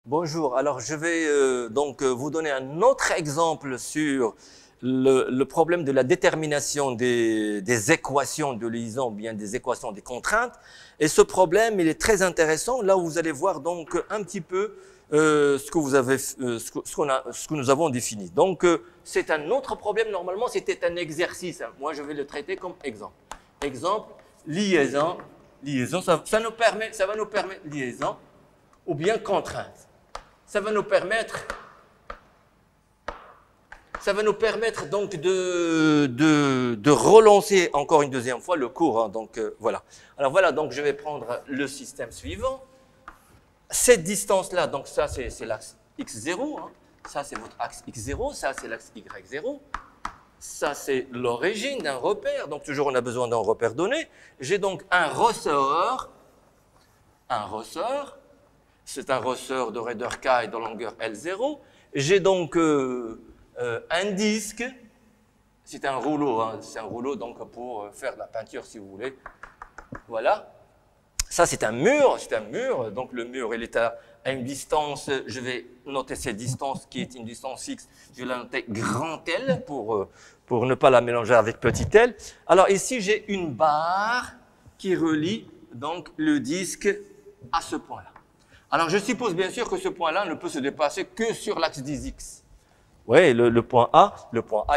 Bonjour, alors je vais donc vous donner un autre exemple sur le problème de la détermination des équations de liaison, ou bien des équations des contraintes. Et ce problème, il est très intéressant, là où vous allez voir donc un petit peu ce que nous avons défini. Donc c'est un autre problème, normalement c'était un exercice, hein. Moi je vais le traiter comme exemple. Exemple, liaison, ça va nous permettre liaison ou bien contrainte. Ça va nous permettre donc de relancer encore une deuxième fois le cours, hein. Donc voilà. Alors voilà, donc je vais prendre le système suivant. Cette distance-là, donc ça c'est l'axe x0, hein. Ça c'est votre axe x0, ça c'est l'axe y0. Ça c'est l'origine d'un repère, donc toujours on a besoin d'un repère donné. J'ai donc un ressort. C'est un ressort de raideur K et de longueur L0. J'ai donc un disque. C'est un rouleau, hein. C'est un rouleau donc pour faire de la peinture si vous voulez. Voilà. Ça c'est un mur. Donc le mur il est à une distance. Je vais noter cette distance qui est une distance X. Je vais la noter grand L pour ne pas la mélanger avec petit L. Alors ici j'ai une barre qui relie donc le disque à ce point-là. Alors, je suppose bien sûr que ce point-là ne peut se déplacer que sur l'axe des X. Oui, le point A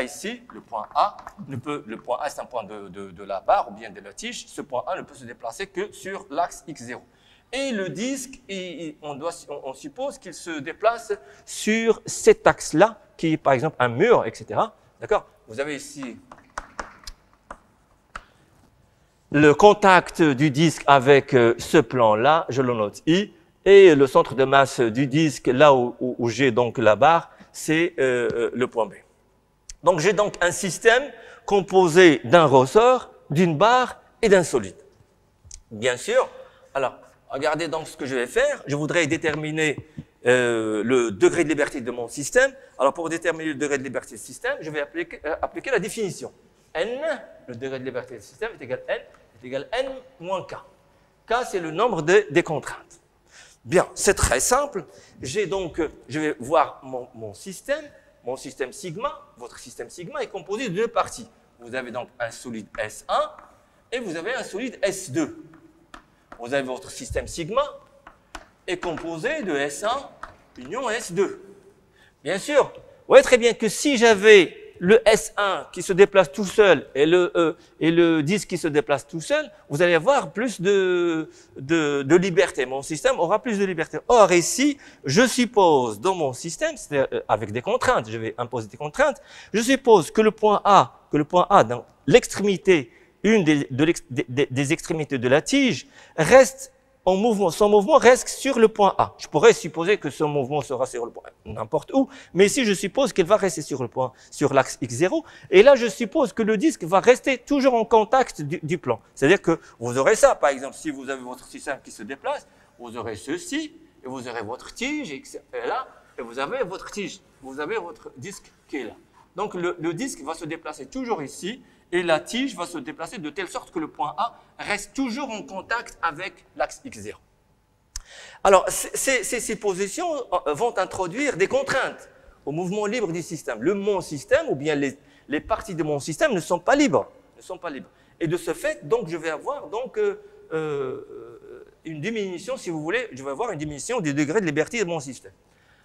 ici, le point A c'est un point de la barre ou bien de la tige. Ce point A ne peut se déplacer que sur l'axe X0. Et le disque, on suppose qu'il se déplace sur cet axe-là, qui est par exemple un mur, etc. D'accord? Vous avez ici le contact du disque avec ce plan-là, je le note I. Et le centre de masse du disque, là où j'ai donc la barre, c'est le point B. Donc j'ai donc un système composé d'un ressort, d'une barre et d'un solide. Bien sûr, alors regardez donc ce que je vais faire. Je voudrais déterminer le degré de liberté de mon système. Alors pour déterminer le degré de liberté du système, je vais appliquer la définition. N, le degré de liberté du système est égal à N moins K. K, c'est le nombre des contraintes. Bien, c'est très simple. Je vais voir mon système sigma. Votre système sigma est composé de deux parties. Vous avez donc un solide S1 et vous avez un solide S2. Vous avez votre système sigma est composé de S1 union S2. Bien sûr, vous voyez très bien que si j'avais le S1 qui se déplace tout seul et le disque qui se déplace tout seul, vous allez avoir plus de liberté. Mon système aura plus de liberté. Or, ici, je suppose dans mon système, c'est-à-dire avec des contraintes, je vais imposer des contraintes, je suppose que le point A dans l'extrémité, une des extrémités de la tige, reste en mouvement, son mouvement reste sur le point A. Je pourrais supposer que son mouvement sera sur le point n'importe où, mais ici je suppose qu'il va rester sur l'axe X0, et là je suppose que le disque va rester toujours en contact du plan. C'est-à-dire que vous aurez ça, par exemple, si vous avez votre système qui se déplace, vous aurez ceci, et vous aurez votre tige, et là, et vous avez votre tige, vous avez votre disque qui est là. Donc le disque va se déplacer toujours ici, et la tige va se déplacer de telle sorte que le point A reste toujours en contact avec l'axe X0. Alors, ces positions vont introduire des contraintes au mouvement libre du système. Mon système, ou bien les parties de mon système ne sont pas libres. Et de ce fait, donc, je vais avoir donc, une diminution, si vous voulez, je vais avoir une diminution du degré de liberté de mon système.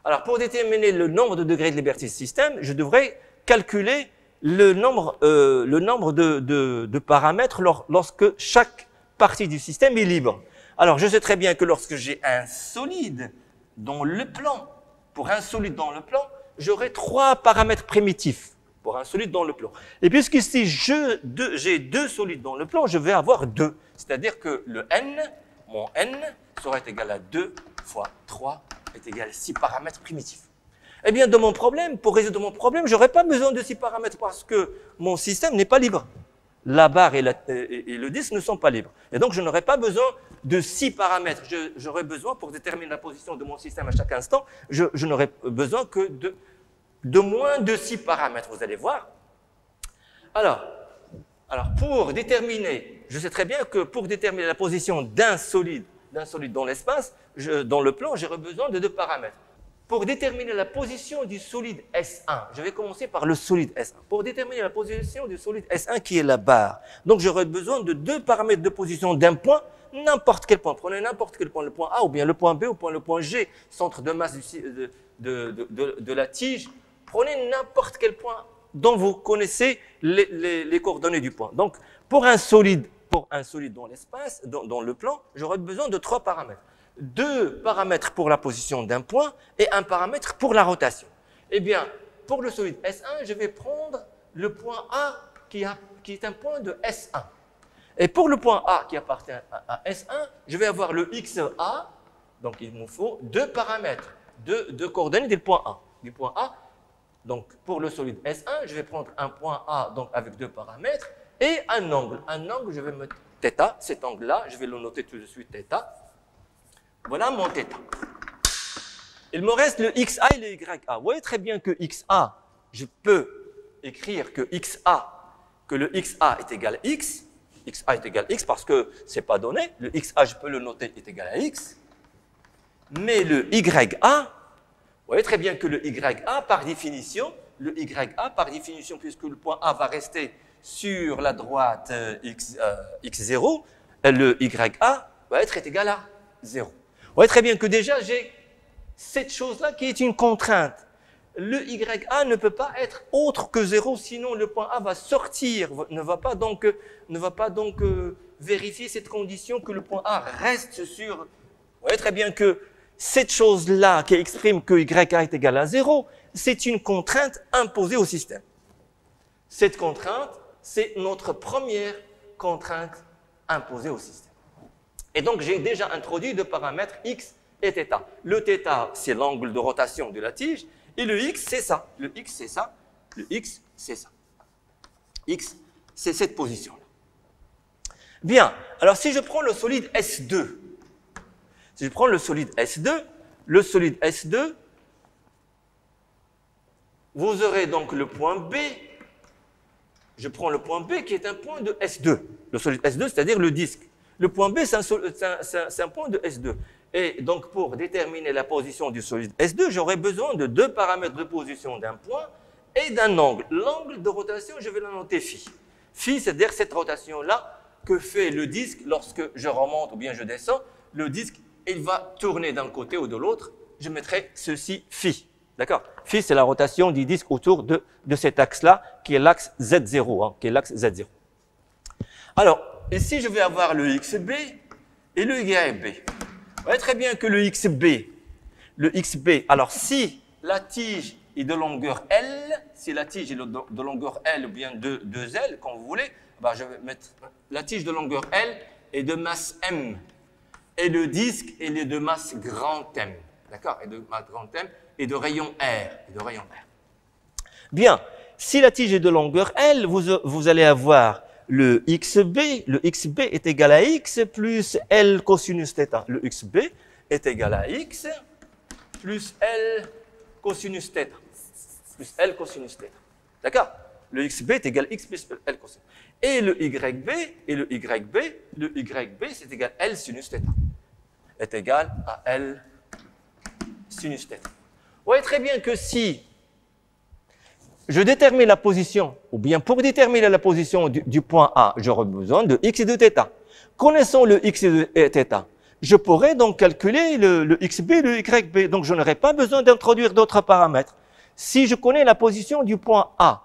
Alors, pour déterminer le nombre de degrés de liberté du système, je devrais calculer le nombre de paramètres lorsque chaque partie du système est libre. Alors, je sais très bien que lorsque j'ai un solide dans le plan, pour un solide dans le plan, j'aurai 3 paramètres primitifs pour un solide dans le plan. Et puisque ici, j'ai 2 solides dans le plan, je vais avoir 2. C'est-à-dire que mon n, sera égal à 2 fois 3 est égal à 6 paramètres primitifs. Eh bien, pour résoudre mon problème, je n'aurai pas besoin de 6 paramètres parce que mon système n'est pas libre. La barre et le disque ne sont pas libres. Et donc, je n'aurai pas besoin de 6 paramètres. J'aurai besoin, pour déterminer la position de mon système à chaque instant, je n'aurai besoin que de moins de 6 paramètres, vous allez voir. Alors pour déterminer, je sais très bien que pour déterminer la position d'un solide dans l'espace, dans le plan, j'aurai besoin de 2 paramètres. Pour déterminer la position du solide S1, je vais commencer par le solide S1. Pour déterminer la position du solide S1 qui est la barre, donc j'aurai besoin de 2 paramètres de position d'un point, n'importe quel point. Prenez n'importe quel point, le point A ou bien le point B ou le point G, centre de masse de la tige. Prenez n'importe quel point dont vous connaissez les coordonnées du point. Donc, pour un solide dans l'espace, dans le plan, j'aurai besoin de 3 paramètres. 2 paramètres pour la position d'un point et 1 paramètre pour la rotation. Eh bien, pour le solide S1, je vais prendre le point A qui est un point de S1. Et pour le point A qui appartient à S1, je vais avoir le XA, donc il me faut 2 paramètres, 2 coordonnées du point A. Donc, pour le solide S1, je vais prendre un point A donc avec 2 paramètres et un angle. Un angle, je vais mettre θ, cet angle-là, je vais le noter tout de suite θ. Voilà mon θ. Il me reste le XA et le YA. Vous voyez très bien que XA, je peux écrire que le XA est égal à X. XA est égal à X parce que ce n'est pas donné. Le XA, je peux le noter, est égal à X. Mais le YA, vous voyez très bien que le YA, par définition, puisque le point A va rester sur la droite X0, le YA va être égal à 0. Vous voyez très bien que déjà, j'ai cette chose-là qui est une contrainte. Le YA ne peut pas être autre que 0, sinon le point A va sortir, ne va pas donc vérifier cette condition que le point A reste sur. Vous voyez très bien que cette chose-là qui exprime que YA est égal à 0, c'est une contrainte imposée au système. Cette contrainte, c'est notre première contrainte imposée au système. Et donc, j'ai déjà introduit 2 paramètres X et θ. Le θ, c'est l'angle de rotation de la tige, et le X, c'est ça. Le X, c'est ça. Le X, c'est ça. X, c'est cette position-là. Bien, alors si je prends le solide S2, le solide S2, vous aurez donc le point B. Je prends le point B qui est un point de S2. Le solide S2, c'est-à-dire le disque. Le point B, c'est un point de S2. Et donc, pour déterminer la position du solide S2, j'aurai besoin de 2 paramètres de position d'un point et d'un angle. L'angle de rotation, je vais la noter phi. Phi, c'est-à-dire cette rotation-là que fait le disque lorsque je remonte ou bien je descends. Le disque, il va tourner d'un côté ou de l'autre. Je mettrai ceci phi. D'accord? Phi, c'est la rotation du disque autour de cet axe-là, qui est l'axe Z0. Qui est l'axe Z0. Alors, ici, je vais avoir le XB et le YB. Vous voyez très bien que le XB, alors si la tige est de longueur L, ou bien de 2L, comme vous voulez, ben je vais mettre la tige de longueur L est de masse M. Et le disque, il est de masse grand M. D'accord? Et de masse grand M et de rayon R. Bien, si la tige est de longueur L, vous allez avoir le XB est égal à X plus L cosinus θ. Le XB est égal à X plus L cosinus θ. D'accord? Le XB est égal à X plus L cosinus. Et le YB, c'est égal à L sinus θ. Est égal à L sinus θ. Vous voyez très bien que si je détermine la position, ou bien pour déterminer la position du point A, j'aurai besoin de X et de θ. Connaissant le X et θ, je pourrais donc calculer le XB et le YB. Donc, je n'aurai pas besoin d'introduire d'autres paramètres. Si je connais la position du point A,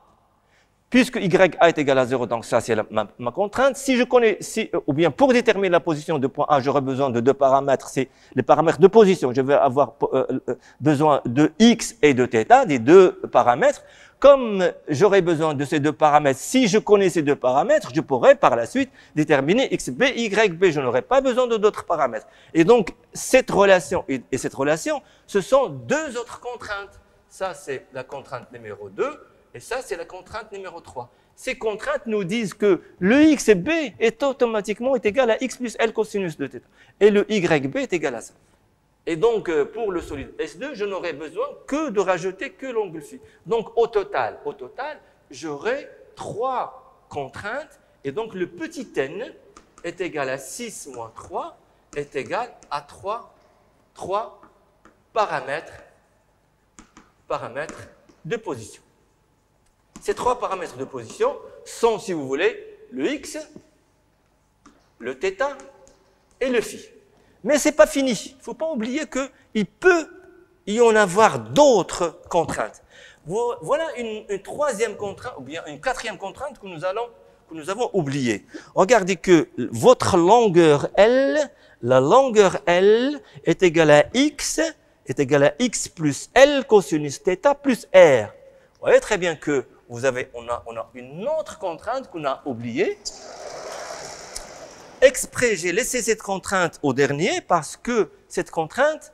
puisque YA est égal à 0, donc ça c'est ma contrainte. Si je connais, ou bien pour déterminer la position du point A, j'aurai besoin de 2 paramètres, c'est les paramètres de position. Je vais avoir besoin de X et de θ, des 2 paramètres. Comme j'aurai besoin de ces 2 paramètres, si je connais ces 2 paramètres, je pourrai par la suite déterminer XB, YB. Je n'aurai pas besoin de d'autres paramètres. Et donc, cette relation et cette relation, ce sont 2 autres contraintes. Ça, c'est la contrainte numéro 2 et ça, c'est la contrainte numéro 3. Ces contraintes nous disent que le XB est automatiquement égal à X plus L cosinus de θ. Et le YB est égal à ça. Et donc, pour le solide S2, je n'aurai besoin que de rajouter que l'angle phi. Donc, au total, j'aurai 3 contraintes. Et donc, le petit n est égal à 6 moins 3 est égal à 3 paramètres de position. Ces 3 paramètres de position sont, si vous voulez, le x, le θ et le phi. Mais ce n'est pas fini. Il ne faut pas oublier qu'il peut y en avoir d'autres contraintes. Voilà une troisième contrainte, ou bien une quatrième contrainte que nous avons oubliée. Regardez que votre longueur L, la longueur L est égale à x plus L cosinus θ plus R. Vous voyez très bien que on a une autre contrainte qu'on a oubliée. Exprès, j'ai laissé cette contrainte au dernier parce que cette contrainte,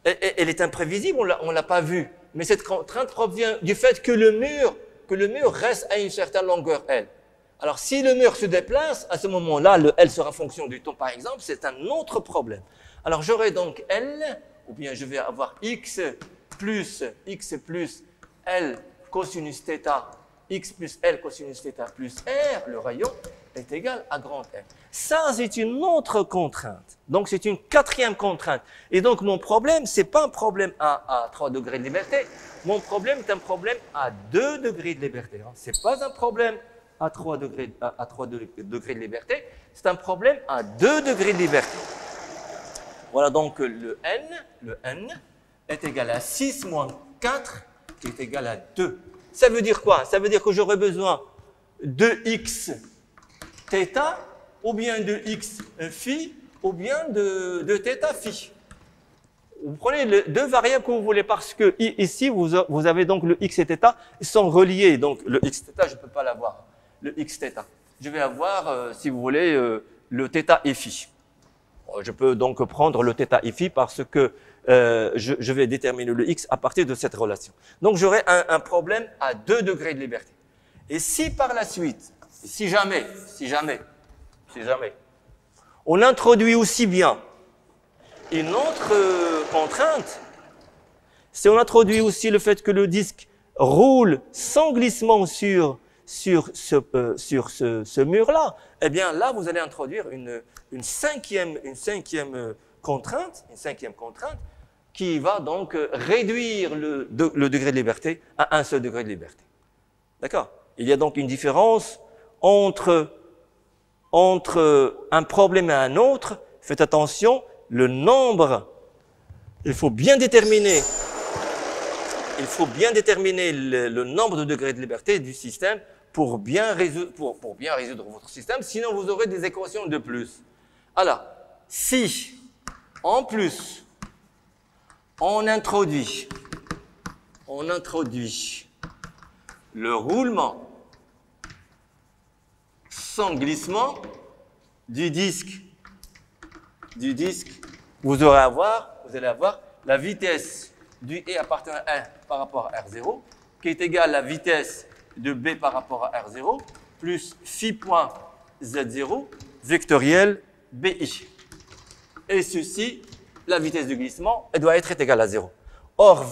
elle est imprévisible, on ne l'a pas vue. Mais cette contrainte provient du fait que le mur reste à une certaine longueur L. Alors, si le mur se déplace, à ce moment-là, le L sera fonction du temps, par exemple, c'est un autre problème. Alors, j'aurai donc L, ou bien je vais avoir x plus L cosinus θ, x plus L cosinus θ plus R, le rayon, est égal à grand R. Ça, c'est une autre contrainte. Donc, c'est une quatrième contrainte. Et donc, mon problème, ce n'est pas un problème à 3 degrés de liberté. Mon problème est un problème à 2 degrés de liberté. Ce n'est pas un problème à 3 degrés de liberté. C'est un problème à 2 degrés de liberté. Voilà donc le n est égal à 6 moins 4, qui est égal à 2. Ça veut dire quoi? Ça veut dire que j'aurai besoin de x θ, ou bien de x phi, ou bien de θ phi. Vous prenez les deux variables que vous voulez, parce que ici, vous avez donc le x et θ, ils sont reliés. Donc, le x θ, je ne peux pas l'avoir, le x θ. Je vais avoir, si vous voulez, le θ et phi. Je peux donc prendre le θ et phi parce que je vais déterminer le x à partir de cette relation. Donc, j'aurai un problème à 2 degrés de liberté. Et si par la suite, si jamais, on introduit aussi bien une autre contrainte, si on introduit aussi le fait que le disque roule sans glissement sur ce mur-là, eh bien là, vous allez introduire une cinquième contrainte qui va donc réduire le degré de liberté à un seul degré de liberté. D'accord? Il y a donc une différence entre un problème et un autre. Faites attention, le nombre, il faut bien déterminer le nombre de degrés de liberté du système pour bien résoudre votre système, sinon vous aurez des équations de plus. Alors, si, en plus, on introduit le roulement sans glissement du disque, vous allez avoir la vitesse du E appartenant à 1 par rapport à R0, qui est égale à la vitesse de B par rapport à R0, plus phi point Z0 vectoriel BI. Et ceci, la vitesse du glissement, elle doit être égale à 0. Or,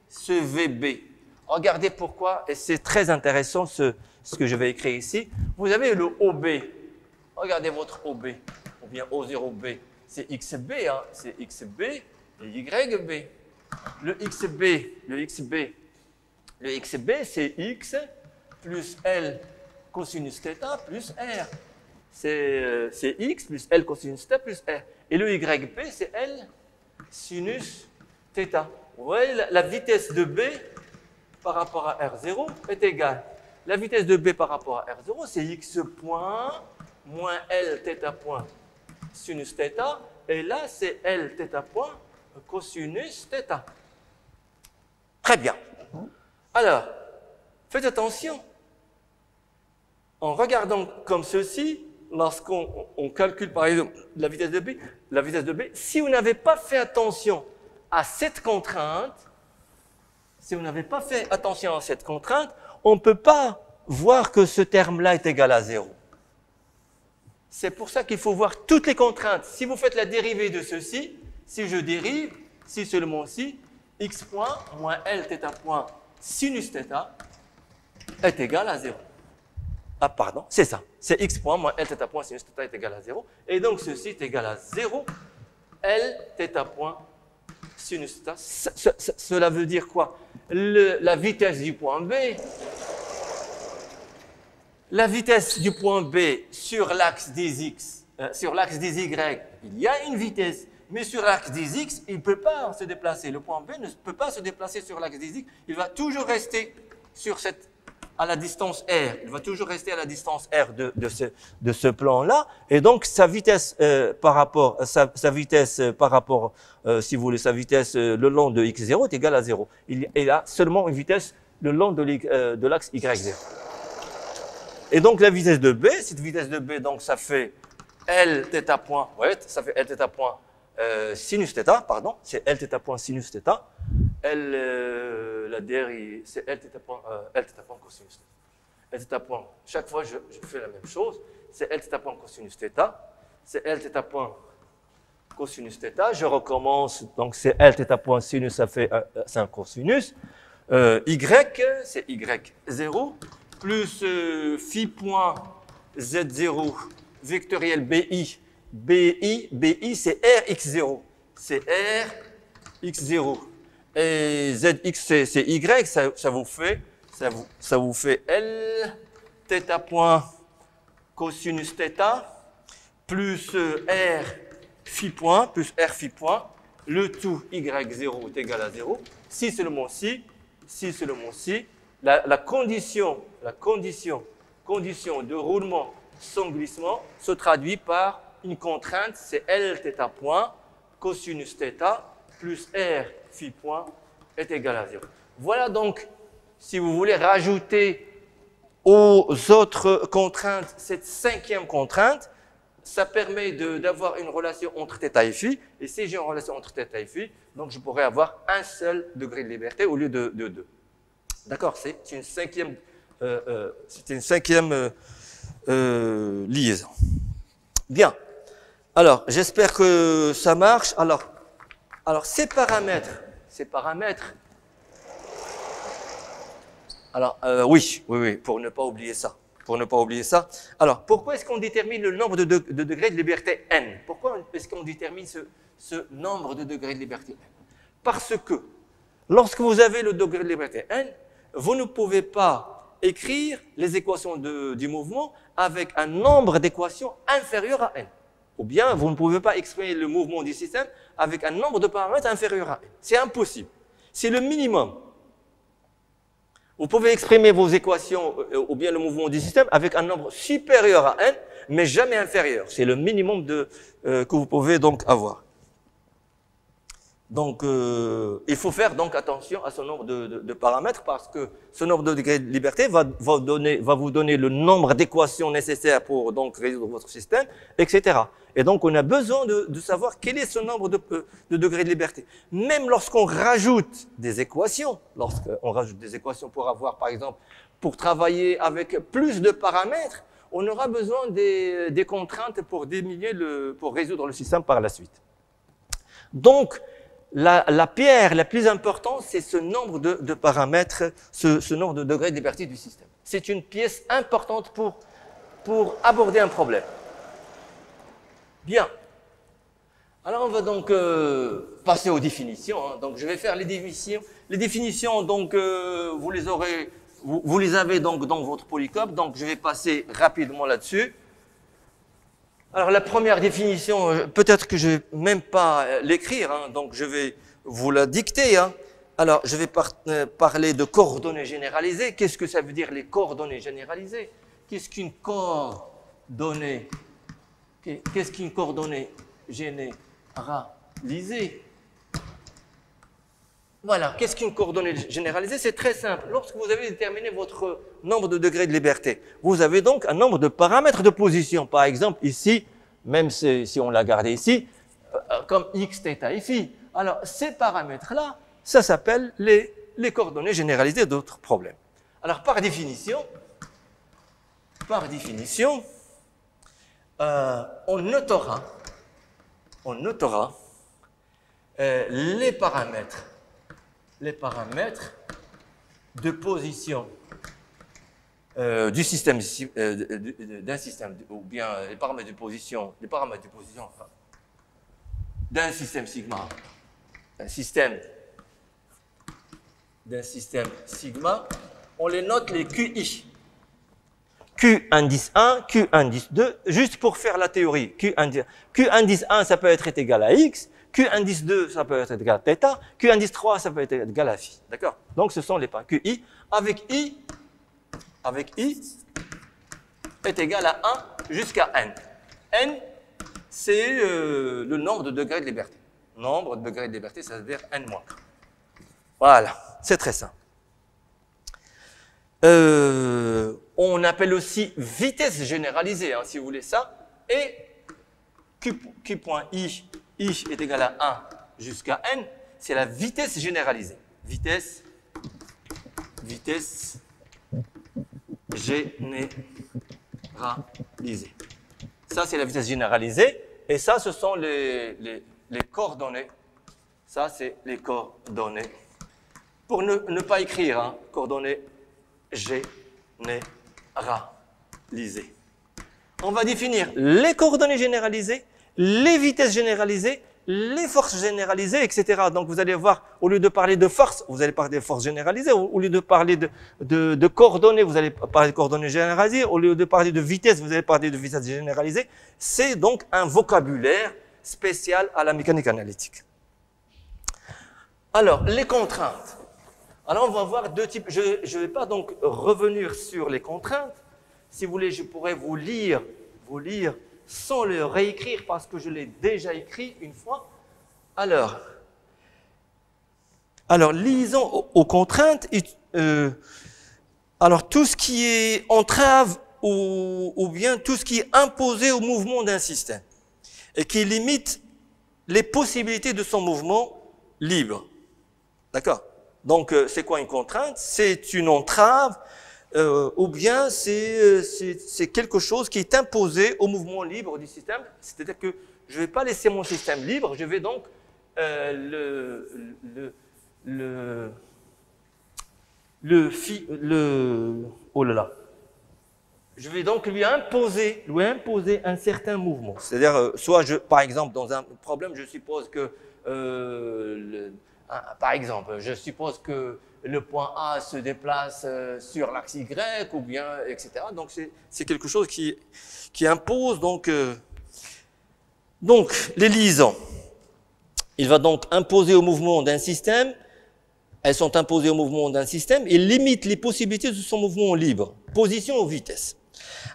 ce VB, regardez pourquoi, et c'est très intéressant ce que je vais écrire ici. Vous avez le OB. Regardez votre OB, ou bien O0B. C'est XB, hein, c'est XB et YB. Le XB, c'est X plus L cosinus θ plus R. C'est X plus L cosinus θ plus R. Et le YB, c'est L sinus θ. Vous voyez, la vitesse de B par rapport à R0 est égale. La vitesse de B par rapport à R0, c'est X point moins L θ point sinus θ. Et là, c'est L θ point cosinus θ. Très bien. Alors, faites attention. En regardant comme ceci, lorsqu'on calcule par exemple la vitesse de B, si vous n'avez pas fait attention à cette contrainte, on ne peut pas voir que ce terme-là est égal à 0. C'est pour ça qu'il faut voir toutes les contraintes. Si vous faites la dérivée de ceci, si je dérive, si seulement si, x point moins L θ point sinus θ est égal à 0. Ah, pardon, c'est ça. C'est x point moins L θ point sinus θ est égal à 0. Et donc, ceci est égal à 0, L θ point sinus θ. Cela veut dire quoi? La vitesse du point B, la vitesse du point B sur l'axe des x, sur l'axe des y, il y a une vitesse. Mais sur l'axe des x, il ne peut pas se déplacer. Le point B ne peut pas se déplacer sur l'axe des x. Il va toujours rester sur à la distance r. Il va toujours rester à la distance r de ce plan-là. Et donc, sa vitesse par rapport, si vous voulez, sa vitesse le long de x0 est égale à 0. Il a seulement une vitesse le long de l'axe y0. Et donc, la vitesse de B, cette vitesse de B, donc, ça fait L θ point, ouais, ça fait L θ point sinus θ, pardon, c'est L θ point sinus θ. La dérive, c'est L θ point cosinus θ. L θ point, chaque fois, je fais la même chose. C'est L θ point cosinus θ. C'est L θ point cosinus θ. Je recommence, donc c'est L θ point sinus, ça fait c'est un cosinus. Y, c'est Y0, plus phi point Z0 vectoriel BI. BI, c'est RX0. C'est RX0. Et ZX, c'est Y, ça vous fait L θ point cosinus θ plus R phi point, le tout Y0 est égal à 0. Si seulement si, la condition de roulement sans glissement se traduit par une contrainte, c'est L θ point cosinus θ plus R phi point est égal à 0. Voilà donc, si vous voulez rajouter aux autres contraintes cette cinquième contrainte, ça permet d'avoir une relation entre θ et phi. Et si j'ai une relation entre θ et phi, donc je pourrais avoir un seul degré de liberté au lieu de deux. D'accord? C'est une cinquième, liaison. Bien. Alors, j'espère que ça marche. Alors ces paramètres. Alors, oui, pour ne pas oublier ça. Alors, pourquoi est-ce qu'on détermine le nombre de degrés de liberté n? Pourquoi est-ce qu'on détermine ce nombre de degrés de liberté n? Parce que, lorsque vous avez le degré de liberté n, vous ne pouvez pas écrire les équations du mouvement avec un nombre d'équations inférieur à n. Ou bien, vous ne pouvez pas exprimer le mouvement du système avec un nombre de paramètres inférieur à n. C'est impossible. C'est le minimum. Vous pouvez exprimer vos équations ou bien le mouvement du système avec un nombre supérieur à n, mais jamais inférieur. C'est le minimum que vous pouvez donc avoir. Donc, il faut faire donc attention à ce nombre de paramètres parce que ce nombre de degrés de liberté va vous donner le nombre d'équations nécessaires pour donc résoudre votre système, etc. Et donc, on a besoin de savoir quel est ce nombre de degrés de liberté. Même lorsqu'on rajoute des équations, pour avoir, par exemple, pour travailler avec plus de paramètres, on aura besoin des contraintes pour résoudre le système par la suite. Donc, la pierre la plus importante, c'est ce nombre de paramètres, ce nombre de degrés de liberté du système. C'est une pièce importante pour aborder un problème. Bien. Alors, on va donc passer aux définitions. Hein. Donc, je vais faire les définitions. Les définitions, donc, vous les avez donc dans votre polycope. Donc, je vais passer rapidement là-dessus. Alors, la première définition, peut-être que je ne vais même pas l'écrire, hein, donc je vais vous la dicter. Hein. Alors, je vais parler de coordonnées généralisées. Qu'est-ce que ça veut dire, les coordonnées généralisées? Qu'est-ce qu'une coordonnée généralisée? Voilà, qu'est-ce qu'une coordonnée généralisée? C'est très simple. Lorsque vous avez déterminé votre nombre de degrés de liberté, vous avez donc un nombre de paramètres de position. Par exemple, ici, même si on l'a gardé ici, comme x, θ et phi. Alors, ces paramètres-là, ça s'appelle les coordonnées généralisées d'autres problèmes. Alors, par définition, on notera les paramètres de position du système, d'un système, ou bien les paramètres de position d'un système sigma, d'un système sigma, on les note les QI. Q indice 1, Q indice 2, juste pour faire la théorie. Q indice 1, ça peut être égal à X, Q indice 2, ça peut être égal à θ, Q indice 3, ça peut être égal à phi. D'accord? Donc, ce sont les pas. QI avec I est égal à 1 jusqu'à N. N, c'est le nombre de degrés de liberté. Nombre de degrés de liberté, ça veut dire N-. Voilà, c'est très simple. On appelle aussi vitesse généralisée, hein, si vous voulez ça. Et Q point I est égal à 1 jusqu'à N, c'est la vitesse généralisée. Vitesse généralisée. Ça, c'est la vitesse généralisée. Et ça, ce sont les coordonnées. Ça, c'est les coordonnées. Pour ne pas écrire, hein, coordonnées généralisées. On va définir les coordonnées généralisées, les vitesses généralisées, les forces généralisées, etc. Donc, vous allez voir, au lieu de parler de force, vous allez parler de forces généralisées. Au lieu de parler de coordonnées, vous allez parler de coordonnées généralisées. Au lieu de parler de vitesse, vous allez parler de vitesse généralisée. C'est donc un vocabulaire spécial à la mécanique analytique. Alors, les contraintes. Alors, on va voir deux types. Je ne vais pas donc revenir sur les contraintes. Si vous voulez, je pourrais vous lire sans le réécrire parce que je l'ai déjà écrit une fois. Alors lisons aux contraintes. Alors, tout ce qui est entrave ou bien tout ce qui est imposé au mouvement d'un système et qui limite les possibilités de son mouvement libre. D'accord? Donc, c'est quoi une contrainte? C'est une entrave ou bien c'est quelque chose qui est imposé au mouvement libre du système. C'est-à-dire que je ne vais pas laisser mon système libre, je vais donc je vais donc lui imposer un certain mouvement. C'est-à-dire, par exemple, dans un problème, je suppose que par exemple, je suppose que le point A se déplace sur l'axe Y ou bien, etc. Donc, c'est quelque chose qui impose donc les liaisons. Il va donc imposer au mouvement d'un système, elles sont imposées au mouvement d'un système et limitent les possibilités de son mouvement libre, position ou vitesse.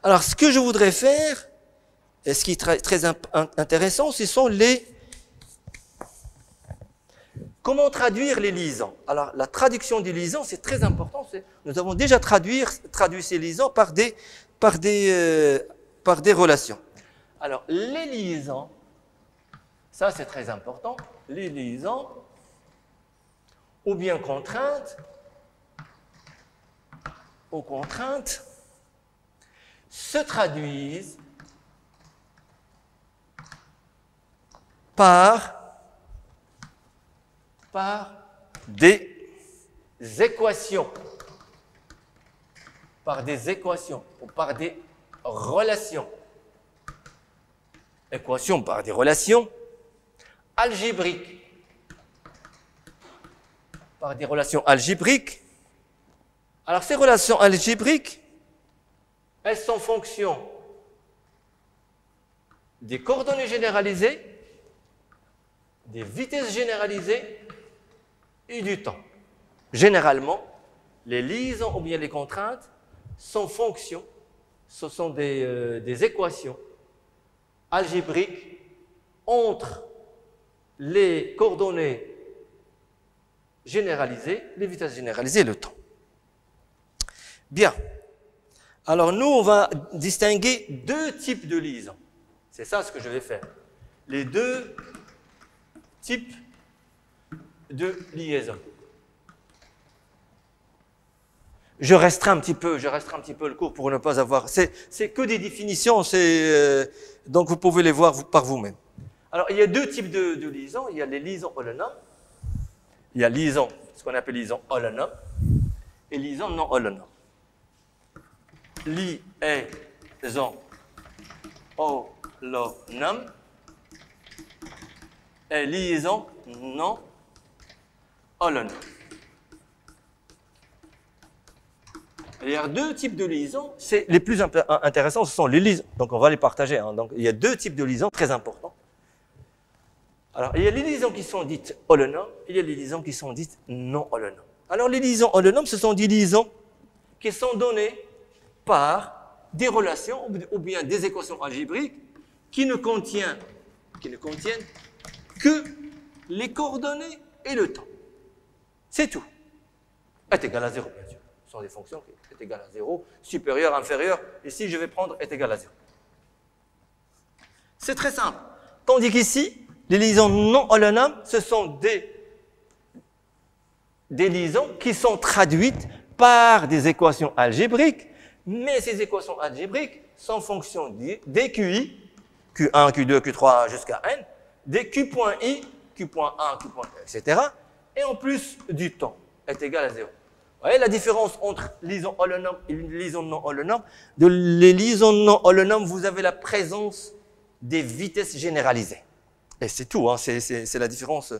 Alors, ce que je voudrais faire, et ce qui est très intéressant, ce sont comment traduire les liaisons? Alors, la traduction des liaisons, c'est très important. Nous avons déjà traduit ces liaisons par des relations. Alors, les liaisons, ça c'est très important. Les liaisons, ou bien contraintes, se traduisent par des équations, ou par des relations. Équations par des relations algébriques. Par des relations algébriques. Alors, ces relations algébriques, elles sont fonction des coordonnées généralisées, des vitesses généralisées et du temps. Généralement, les liaisons ou bien les contraintes sont fonctions, ce sont des équations algébriques entre les coordonnées généralisées, les vitesses généralisées et le temps. Bien. Alors nous, on va distinguer deux types de liaisons. C'est ça ce que je vais faire. Les deux types de liaison. Je restreins un petit peu le cours pour ne pas avoir... C'est que des définitions, donc vous pouvez les voir par vous-même. Alors, il y a deux types de liaisons. Il y a les liaisons holonomes. Il y a liaison, ce qu'on appelle liaison holonome, et liaison non holonome. Liaison holonome et liaison non holonome. Il y a deux types de liaisons. Les plus intéressants, ce sont les liaisons. Donc, on va les partager. Hein. Donc, il y a deux types de liaisons très importants. Alors, il y a les liaisons qui sont dites holonomes, et il y a les liaisons qui sont dites non holonomes. Alors, les liaisons holonomes, ce sont des liaisons qui sont données par des relations ou bien des équations algébriques qui ne contiennent que les coordonnées et le temps. C'est tout. Est égal à 0, bien sûr. Ce sont des fonctions qui est égal à 0, supérieur, inférieur. Ici, je vais prendre est égal à 0. C'est très simple. Tandis qu'ici, les liaisons non holonomes, ce sont des liaisons qui sont traduites par des équations algébriques, mais ces équations algébriques sont fonction des QI, Q1, Q2, Q3 jusqu'à N, des Q.I, Q.1, Q.2, etc. Et en plus du temps est égal à 0. Vous voyez la différence entre liaison holonome et liaison non holonome? De les liaisons non holonomes, vous avez la présence des vitesses généralisées. Et c'est tout, hein, c'est la différence.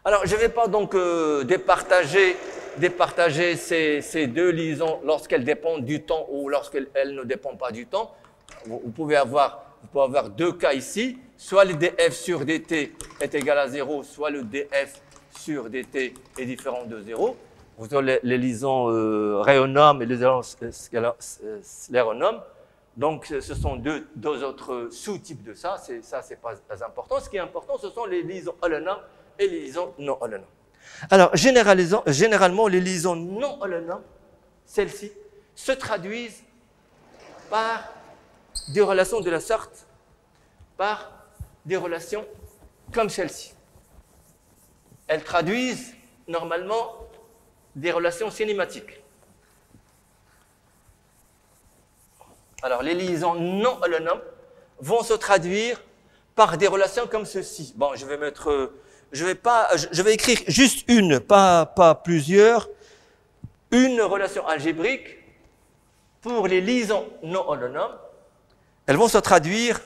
Alors, je ne vais pas donc départager ces deux liaisons lorsqu'elles dépendent du temps ou lorsqu'elles ne dépendent pas du temps. Vous pouvez avoir deux cas ici, soit le df sur dt est égal à 0, soit le df sur dt est différent de 0. Vous avez les liaisons rhéonomes et les liaisons scléronomes. Donc, ce sont deux autres sous-types de ça. Ça, c'est pas important. Ce qui est important, ce sont les liaisons holonomes et les liaisons non holonomes. Alors, généralement, les liaisons non holonomes, celles-ci, se traduisent par des relations de la sorte, par des relations comme celle-ci. Elles traduisent normalement des relations cinématiques. Alors, les liaisons non holonomes vont se traduire par des relations comme ceci. Bon, je vais écrire juste une, pas plusieurs. Une relation algébrique pour les liaisons non holonomes. Elles vont se traduire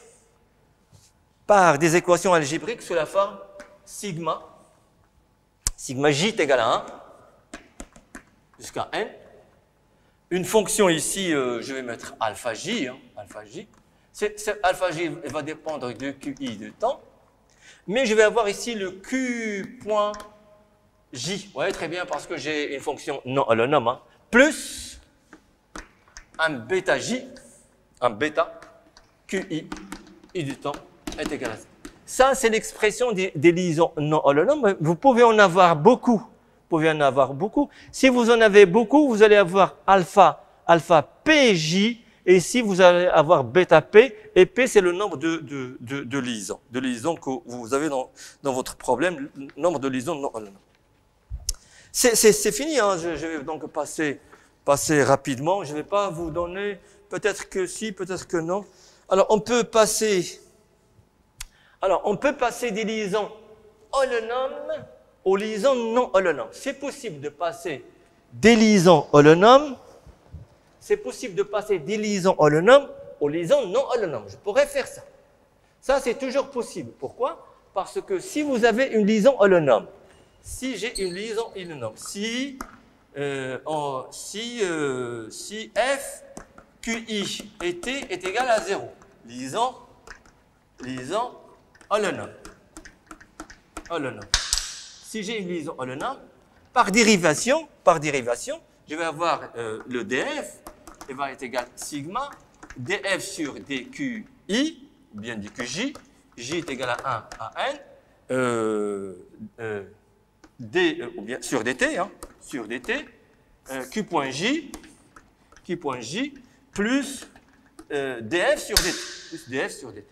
par des équations algébriques sous la forme sigma. Sigma j est égal à 1 jusqu'à n. Une fonction ici, je vais mettre alpha j. Alpha j va dépendre de QI de temps. Mais je vais avoir ici le Q point J. Vous voyez très bien parce que j'ai une fonction non holonome. Hein, plus un bêta J, un bêta QI, I du temps est égal à 0. Ça, c'est l'expression des liaisons non holonomes. Vous pouvez en avoir beaucoup. Si vous en avez beaucoup, vous allez avoir alpha PJ, et ici, vous allez avoir bêta P, et P, c'est le nombre de liaisons que vous avez dans votre problème, le nombre de liaisons non holonomes. C'est fini, hein. Je vais donc passer rapidement. Je ne vais pas vous donner, peut-être que si, peut-être que non. Alors, on peut passer des liaisons holonomes aux liaisons non holonomes. C'est possible de passer des liaisons holonomes, aux liaisons non holonomes. Je pourrais faire ça. Ça, c'est toujours possible. Pourquoi? Parce que si vous avez une liaison holonome, si j'ai une liaison holonome, si f, QI et T est égal à 0, liaison holonome. Si j'ai une liaison holonome, par dérivation, je vais avoir le df, il va être égal à sigma, df sur dqi, ou bien dqj, j est égal à 1 à n, ou bien sur dt, q point j plus df sur dt,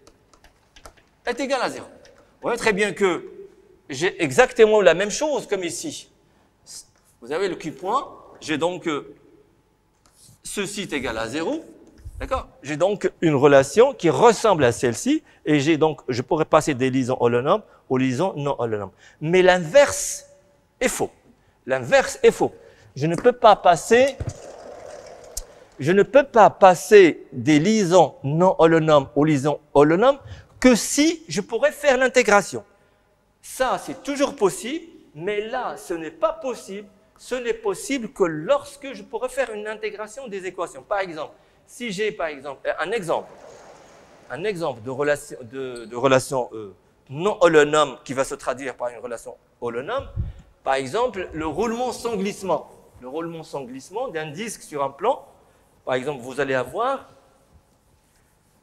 est égal à 0. Vous voyez très bien que j'ai exactement la même chose comme ici. Vous avez le Q point, j'ai donc ceci est égal à 0, D'accord? J'ai donc une relation qui ressemble à celle-ci, et je pourrais passer des liaisons holonomes aux liaisons non holonomes. Mais l'inverse est faux. L'inverse est faux. Je ne peux pas passer des liaisons non holonomes aux liaisons holonomes que si je pourrais faire l'intégration. Ça, c'est toujours possible, mais là, ce n'est pas possible. Ce n'est possible que lorsque je pourrais faire une intégration des équations. Par exemple, si j'ai par exemple un exemple de relation non holonome qui va se traduire par une relation holonome, par exemple le roulement sans glissement. Le roulement sans glissement d'un disque sur un plan. Par exemple, vous allez avoir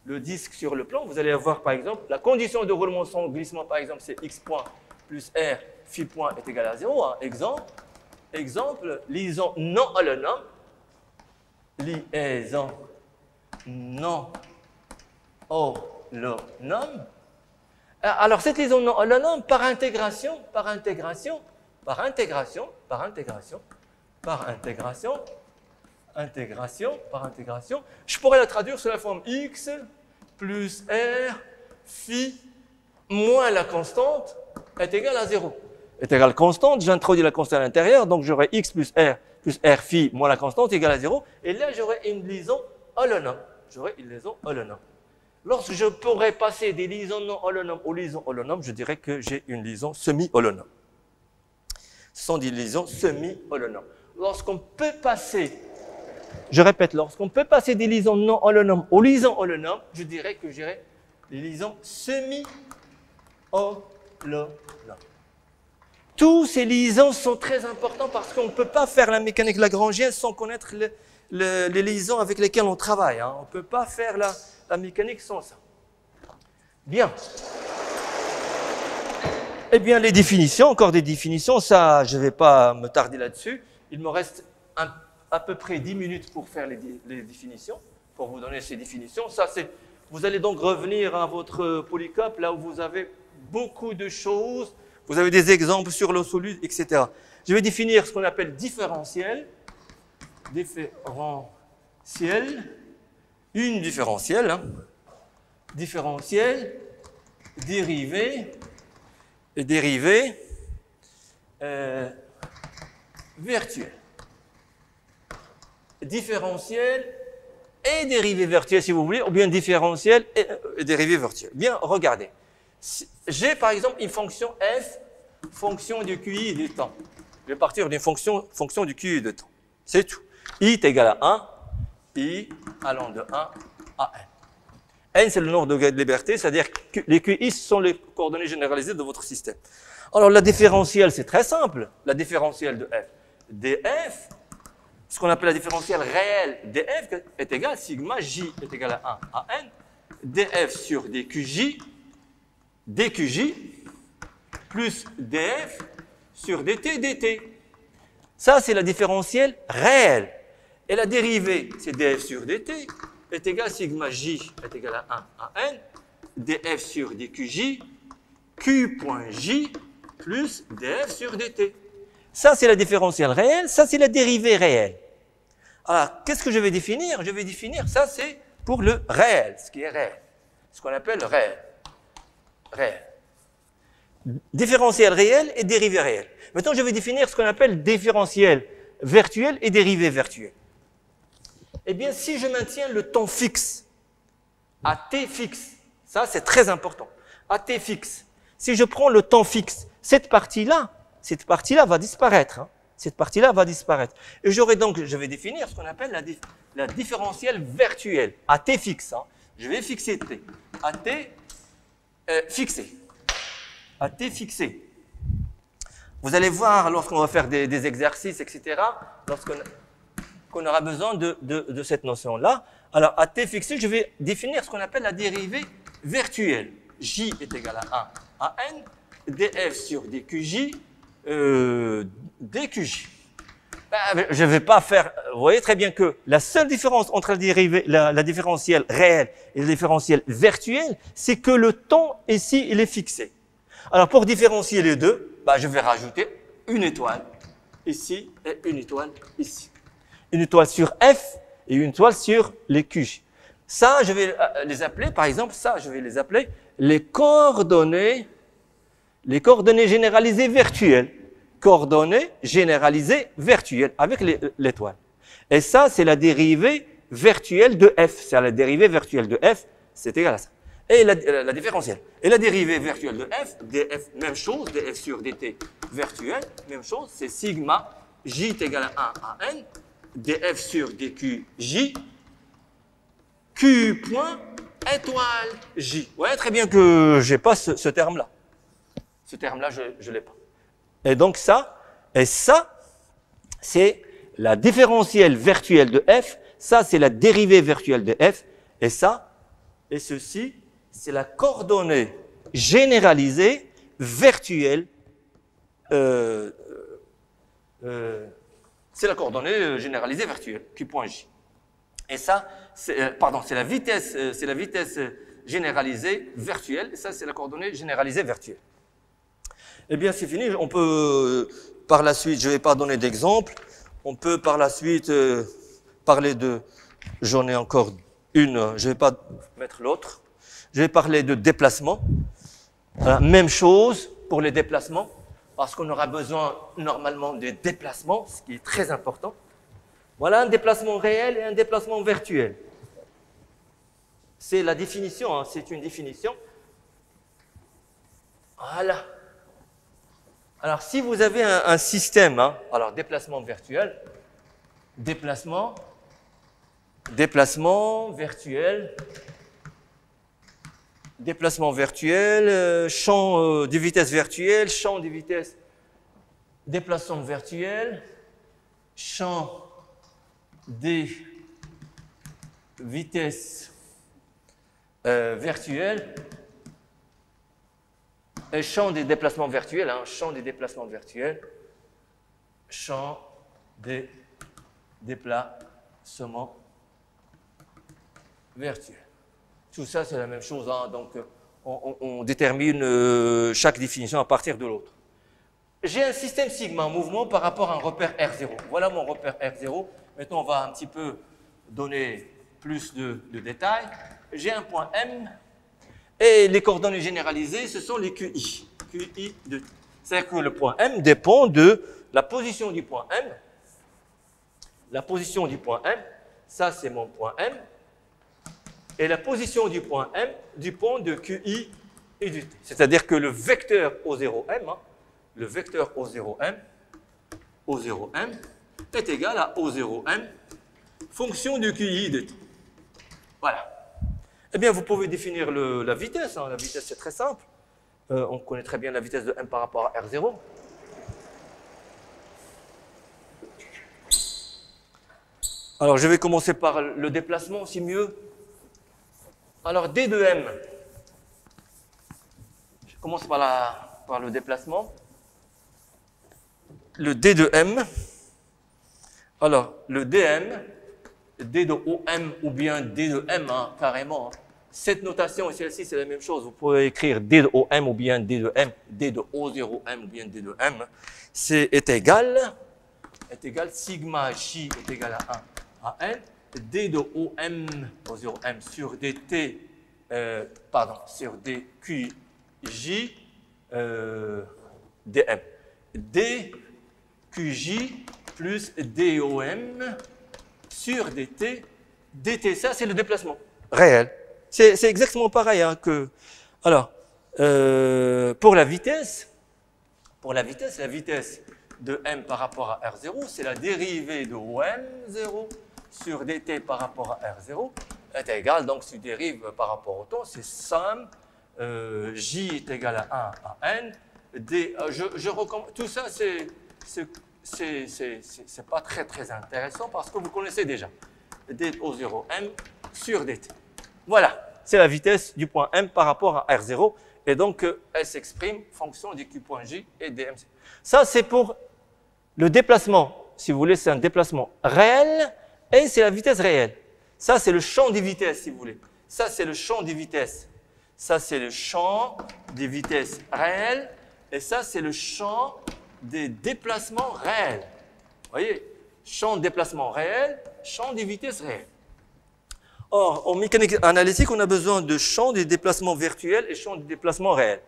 le disque sur le plan, vous allez avoir par exemple la condition de roulement sans glissement, par exemple, c'est x point plus r phi point est égal à 0. Hein. Exemple, liaison non holonome. Liaison non holonome. Alors, cette liaison non holonome, par intégration, je pourrais la traduire sous la forme x plus r phi moins la constante est égal à 0. Est égal à constante, j'introduis la constante à l'intérieur, donc j'aurai x plus r phi moins la constante égale à 0, et là j'aurai une liaison holonome. Lorsque je pourrais passer des liaisons non holonomes aux liaisons holonomes, je dirais que j'ai une liaison semi-holonome. Ce sont des liaisons semi-holonomes. Lorsqu'on peut passer des liaisons non holonomes aux liaisons holonomes, je dirais que j'ai des liaisons semi-holonomes. Tous ces liaisons sont très importants parce qu'on ne peut pas faire la mécanique lagrangienne sans connaître les liaisons avec lesquelles on travaille. Hein. On ne peut pas faire la mécanique sans ça. Bien. Eh bien, les définitions, encore des définitions, ça, je ne vais pas me tarder là-dessus. Il me reste à peu près 10 minutes pour faire les définitions, pour vous donner ces définitions. Vous allez donc revenir à votre polycope, là où vous avez beaucoup de choses. Vous avez des exemples sur l'eau solide, etc. Je vais définir ce qu'on appelle différentiel. Une différentielle. Hein. Différentiel, dérivé et dérivé virtuel. Différentiel et dérivé virtuel, si vous voulez, ou bien différentiel et dérivé virtuel. Bien, regardez. J'ai par exemple une fonction f, fonction du QI et du temps. Je vais partir d'une fonction du QI et du temps. C'est tout. I est égal à 1, I allant de 1 à n. N, c'est le nombre de degrés de liberté, c'est-à-dire que les QI sont les coordonnées généralisées de votre système. Alors, la différentielle, c'est très simple. La différentielle de f. df, ce qu'on appelle la différentielle réelle df est égale, sigma j est égal à 1 à n, df sur dqj plus df sur dt. Ça, c'est la différentielle réelle. Et la dérivée, c'est df sur dt, est égal à sigma j est égal à 1 à n, df sur dqj, q.j plus df sur dt. Ça, c'est la différentielle réelle, ça, c'est la dérivée réelle. Alors, qu'est-ce que je vais définir? Je vais définir, ça, c'est pour le réel, ce qui est réel, ce qu'on appelle le réel. Différentiel réel et dérivée réelle. Maintenant, je vais définir ce qu'on appelle différentiel virtuel et dérivée virtuelle. Eh bien, si je maintiens le temps fixe, à t fixe, ça c'est très important, à t fixe, si je prends le temps fixe, cette partie-là va disparaître. Hein. Cette partie-là va disparaître. Et j'aurai donc, je vais définir ce qu'on appelle la différentielle virtuelle, à t fixe. Hein. Je vais fixer t, à t fixé. À t fixé. Vous allez voir, lorsqu'on va faire des exercices, etc., qu'on aura besoin de cette notion-là. Alors, à t fixé, je vais définir ce qu'on appelle la dérivée virtuelle. J est égal à 1 à n, df sur dqj, dqj. Je ne vais pas faire... Vous voyez très bien que la seule différence entre la différentielle réelle et la différentielle virtuelle, c'est que le temps, ici, il est fixé. Alors, pour différencier les deux, je vais rajouter une étoile ici et une étoile ici. Une étoile sur F et une étoile sur les QJ. Ça, je vais les appeler, par exemple, ça, je vais les appeler les coordonnées généralisées virtuelles. Coordonnées généralisées virtuelles avec l'étoile. Et ça, c'est la dérivée virtuelle de f. C'est la dérivée virtuelle de f, c'est égal à ça. Et la différentielle. Et la dérivée virtuelle de f, df, même chose, df sur dt virtuel, même chose, c'est sigma j est égal à 1 à n, df sur dq j, q point étoile j. Vous voyez très bien que je n'ai pas ce terme-là. Ce terme-là, je ne l'ai pas. Et donc ça, c'est la différentielle virtuelle de f, ça, c'est la dérivée virtuelle de f, et ça, et ceci, c'est la coordonnée généralisée virtuelle. C'est la coordonnée généralisée virtuelle, q point j. Et ça, c'est la vitesse généralisée virtuelle, et ça, c'est la coordonnée généralisée virtuelle. Eh bien, c'est fini. On peut, par la suite, je ne vais pas donner d'exemple, on peut par la suite parler de, j'en ai encore une, je ne vais pas mettre l'autre, je vais parler de déplacement. Même chose pour les déplacements, parce qu'on aura besoin normalement de déplacements, ce qui est très important. Voilà un déplacement réel et un déplacement virtuel. C'est la définition, hein, c'est une définition. Voilà. Alors, si vous avez un système, hein, alors déplacement virtuel, déplacement virtuel, champ de vitesse virtuelle, champ de vitesse, déplacement virtuel, champ des vitesses virtuelles, et champ des déplacements virtuels, hein, champ des déplacements virtuels, champ des déplacements virtuels. Tout ça, c'est la même chose, hein, donc on détermine chaque définition à partir de l'autre. J'ai un système sigma en mouvement par rapport à un repère R0. Voilà mon repère R0. Maintenant, on va un petit peu donner plus de détails. J'ai un point M. Et les coordonnées généralisées, ce sont les QI. QI de t. C'est-à-dire que le point M dépend de la position du point M. La position du point M, ça c'est mon point M. Et la position du point M dépend de QI et du t. C'est-à-dire que le vecteur O0M, hein, le vecteur O0M est égal à O0M, fonction du QI de t. Voilà. Eh bien, vous pouvez définir la vitesse. Hein. La vitesse, c'est très simple. On connaît très bien la vitesse de M par rapport à R0. Alors, je vais commencer par le déplacement, si mieux. Alors, D de M. Je commence par le déplacement. Le D de M. Alors, le DM, D de OM ou bien D de M, hein, carrément. Hein. Cette notation et celle-ci, c'est la même chose. Vous pouvez écrire D de OM ou bien D de M, D de O0M ou bien D de M. Est égal sigma J est égal à 1 à N. D de OM, O0M sur DT, sur DQJ, DM. DQJ plus DOM sur DT. DT, ça, c'est le déplacement réel. C'est exactement pareil hein, que. Alors, pour la vitesse de M par rapport à R0, c'est la dérivée de OM0 sur dt par rapport à R0 est égal, donc si tu dérives par rapport au temps, c'est somme J est égal à 1 à N. Je recommande, tout ça, c'est pas très intéressant parce que vous connaissez déjà. D O0M sur dt. Voilà, c'est la vitesse du point M par rapport à R0. Et donc, elle s'exprime fonction du Q point J et dmc. Ça, c'est pour le déplacement. Si vous voulez, c'est un déplacement réel et c'est la vitesse réelle. Ça, c'est le champ des vitesses, si vous voulez. Ça, c'est le champ des vitesses. Ça, c'est le champ des vitesses réelles. Et ça, c'est le champ des déplacements réels. Vous voyez, champ de déplacement réel, champ des vitesses réelles. Or, en mécanique analytique, on a besoin de champs des déplacements virtuels et champs des déplacements réels.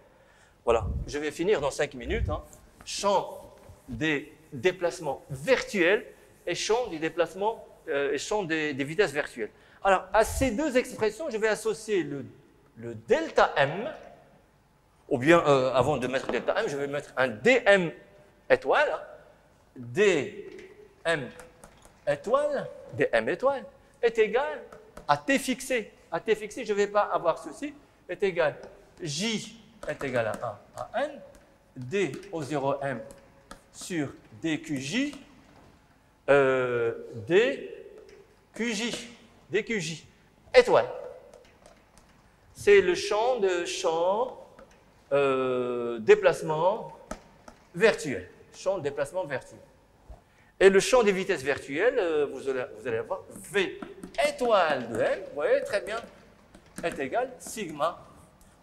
Voilà, je vais finir dans 5 minutes. Hein. Champ des déplacements virtuels et champ des déplacements et champ des vitesses virtuelles. Alors, à ces deux expressions, je vais associer le delta m, ou bien, avant de mettre delta m, je vais mettre un dm étoile. Hein. dm étoile est égal à t fixé. À t fixé, je ne vais pas avoir ceci, est égal j est égal à 1 à n, d au 0m sur dqj, dqj étoile. C'est le champ déplacement virtuel. Champ de déplacement virtuel. Et le champ des vitesses virtuelles, vous allez avoir V étoile de M, vous voyez, très bien, est égal sigma.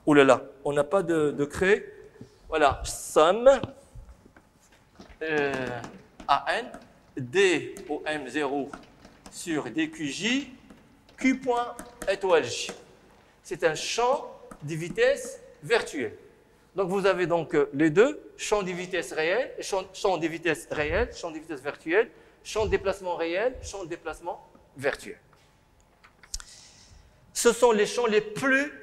Oh là là, on n'a pas de cré. Voilà, somme AN, D au M0 sur DQJ, Q point étoile J. C'est un champ des vitesses virtuelles. Donc vous avez donc les deux, champ des vitesses réelles, champ des vitesses réelles, champ des vitesses virtuelles, champ de déplacement réel, champ de déplacement virtuel. Ce sont les champs les plus...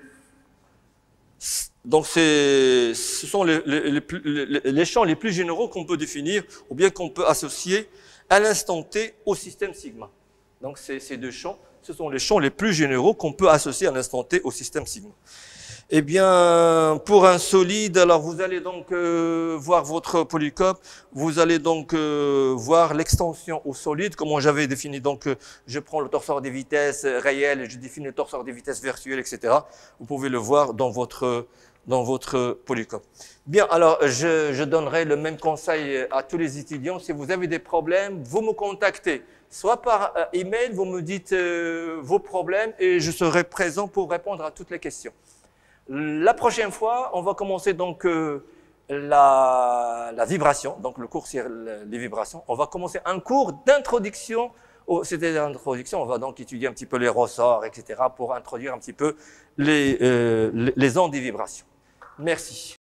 Donc ce sont les champs les plus généraux qu'on peut définir ou bien qu'on peut associer à l'instant T au système sigma. Donc ces deux champs, ce sont les champs les plus généraux qu'on peut associer à l'instant T au système sigma. Eh bien, pour un solide, alors vous allez donc voir votre polycope, vous allez donc voir l'extension au solide, comment j'avais défini. Donc, je prends le torseur des vitesses réelles, je définis le torseur des vitesses virtuelles, etc. Vous pouvez le voir dans votre polycope. Bien, alors, je donnerai le même conseil à tous les étudiants. Si vous avez des problèmes, vous me contactez. Soit par email, vous me dites vos problèmes et je serai présent pour répondre à toutes les questions. La prochaine fois, on va commencer donc la vibration, donc le cours sur les vibrations. On va commencer un cours d'introduction. C'était l'introduction, on va donc étudier un petit peu les ressorts, etc. pour introduire un petit peu les ondes des vibrations. Merci.